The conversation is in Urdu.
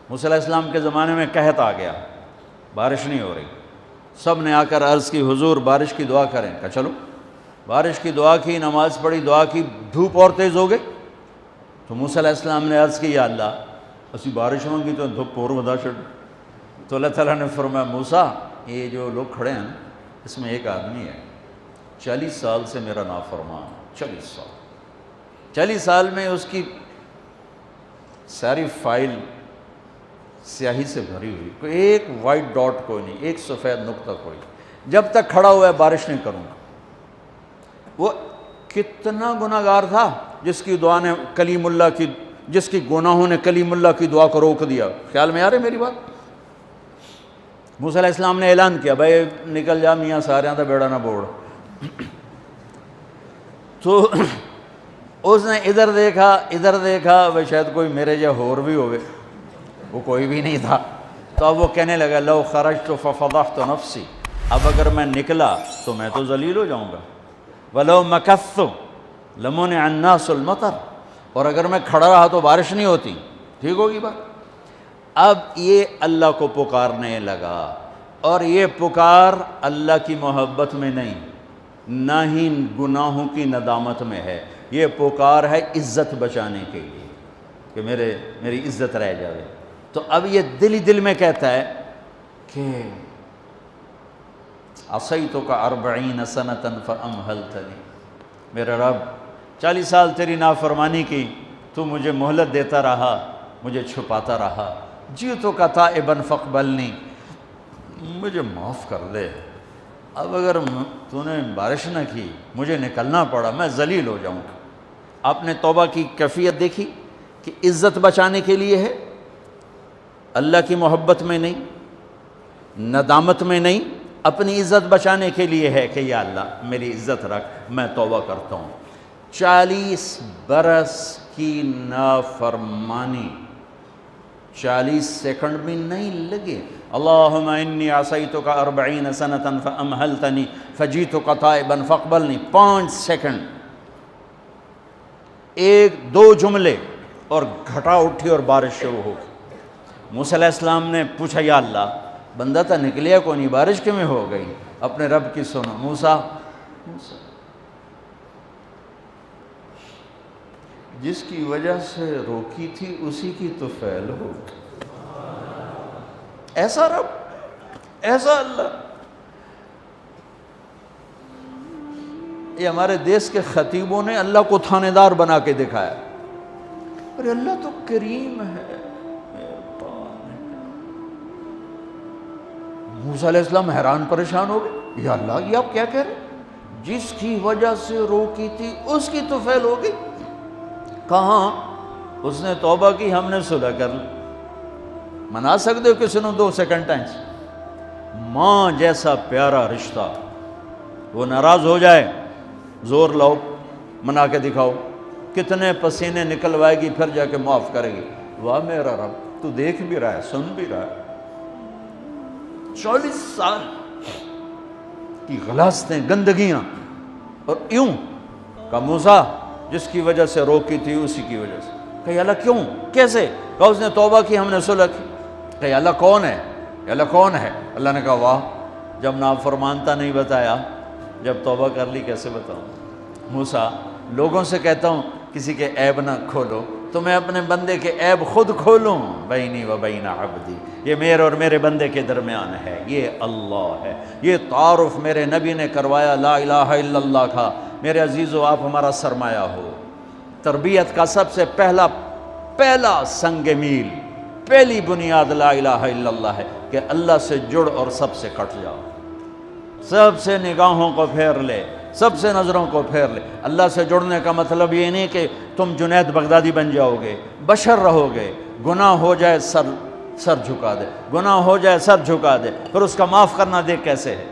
موسیٰ علیہ السلام کے زمانے میں قحط آ گیا، بارش نہیں ہو رہی، سب نے آ کر عرض کی حضور بارش کی دعا کریں، کہا چلو بارش کی دعا کی، نماز پڑھی، دعا کی، دھوپ اور تیز ہو گئی تو موسیٰ علیہ السلام نے عرض کی یا اللہ اسی بارش مانگی تو دھوپ اور ودا چھڑ، تو اللہ تعالیٰ نے فرمایا موسیٰ یہ جو لوگ کھڑے ہیں اس میں ایک آدمی ہے 40 سال سے میرا نافرمان، 40 سال میں اس کی ساری فائل سیاہی سے بھری ہوئی، کوئی ایک وائٹ ڈاٹ کوئی نہیں، ایک سفید نقطہ کوئی، جب تک کھڑا ہوا ہے بارش نہیں کروں گا۔ وہ کتنا گناہگار تھا جس کی دعا نے کلیم اللہ کی، جس کی گناہوں نے کلیم اللہ کی دعا کو روک دیا۔ خیال میں آ رہے میری بات؟ موسیٰ علیہ السلام نے اعلان کیا بھائی نکل جا میاں سارے دا بیڑا نہ بوڑ۔ تو اس نے ادھر دیکھا بھائی شاید کوئی میرے جا ہور بھی ہوئے، وہ کوئی بھی نہیں تھا۔ تو اب وہ کہنے لگا لو خرجت ففضحت نفسی، اب اگر میں نکلا تو میں تو ذلیل ہو جاؤں گا، ولو مکثت لمنع الناس المطر، اور اگر میں کھڑا رہا تو بارش نہیں ہوتی، ٹھیک ہوگی بات۔ اب یہ اللہ کو پکارنے لگا، اور یہ پکار اللہ کی محبت میں نہیں، نہ ہی گناہوں کی ندامت میں ہے، یہ پکار ہے عزت بچانے کے لیے کہ میری عزت رہ جائے۔ تو اب یہ دل ہی دل میں کہتا ہے کہ عصیتک 40 سنۃ فامہلتنی، میرے رب 40 سال تیری نافرمانی کی، تو مجھے مہلت دیتا رہا، مجھے چھپاتا رہا، جئتک تائبا فاقبلنی، مجھے معاف کر دے، اب اگر تو نے بارش نہ کی مجھے نکلنا پڑا میں ذلیل ہو جاؤں گا۔ آپ نے توبہ کی کیفیت دیکھی کہ عزت بچانے کے لیے ہے، اللہ کی محبت میں نہیں، ندامت میں نہیں، اپنی عزت بچانے کے لیے ہے کہ یا اللہ میری عزت رکھ، میں توبہ کرتا ہوں۔ 40 برس کی نافرمانی 40 سیکنڈ بھی نہیں لگے۔ اللہم انی عصیتک 40 سنۃ فامہلتنی فجئتک تائبا فاقبلنی، 5 سیکنڈ، 1-2 جملے اور گھٹا اٹھی اور بارش شروع ہو گئی۔ موسیٰ علیہ السلام نے پوچھا یا اللہ بندہ تھا نکلیا کو نہیں، بارش کیوں میں ہو گئی؟ اپنے رب کی سنو، موسیٰ جس کی وجہ سے روکی تھی اسی کی تو فعل ہو، ایسا رب، ایسا اللہ۔ یہ ہمارے دیس کے خطیبوں نے اللہ کو تھانے دار بنا کے دکھایا، ارے اللہ تو کریم ہے۔ موسیٰ علیہ السلام حیران پریشان ہو گئے، یا اللہ یہ آپ کیا کہہ رہے ہیں؟ جس کی وجہ سے روکی تھی اس کی تو فعل ہو گئی۔ کہاں؟ اس نے توبہ کی، ہم نے صلح کر لی۔ منا سکتے ہو کسی نے 2 سیکنڈ ٹائم؟ ماں جیسا پیارا رشتہ، وہ ناراض ہو جائے زور لاؤ منا کے دکھاؤ، کتنے پسینے نکلوائے گی پھر جا کے معاف کرے گی۔ واہ میرا رب تو دیکھ بھی رہا ہے، سن بھی رہا ہے۔ 40 سال کی غلاظتیں، گندگیاں، اور یوں کہ موسیٰ جس کی وجہ سے روکی تھی اسی کی وجہ سے۔ کہ اللہ کیوں، کیسے؟ کہ اس نے توبہ کی، ہم نے صلح کی۔ کہ اللہ کون ہے؟ اللہ کون ہے؟ اللہ نے کہا واہ، جب نافرمانتا نہیں بتایا، جب توبہ کر لی کیسے بتاؤں؟ موسیٰ لوگوں سے کہتا ہوں کسی کے عیب نہ کھولو، تو میں اپنے بندے کے عیب خود کھولوں؟ بینی و بین عبدی، یہ میرے اور میرے بندے کے درمیان ہے، یہ اللہ ہے۔ یہ تعارف میرے نبی نے کروایا لا الہ الا اللہ کا۔ میرے عزیزو آپ ہمارا سرمایہ ہو۔ تربیت کا سب سے پہلا سنگ میل، پہلی بنیاد لا الہ الا اللہ ہے کہ اللہ سے جڑ اور سب سے کٹ جاؤ، سب سے نگاہوں کو پھیر لے، سب سے نظروں کو پھیر لے۔ اللہ سے جڑنے کا مطلب یہ نہیں کہ تم جنید بغدادی بن جاؤ گے، بشر رہو گے، گناہ ہو جائے سر جھکا دے، گناہ ہو جائے سر جھکا دے، پھر اس کا معاف کرنا دیکھ کیسے ہے۔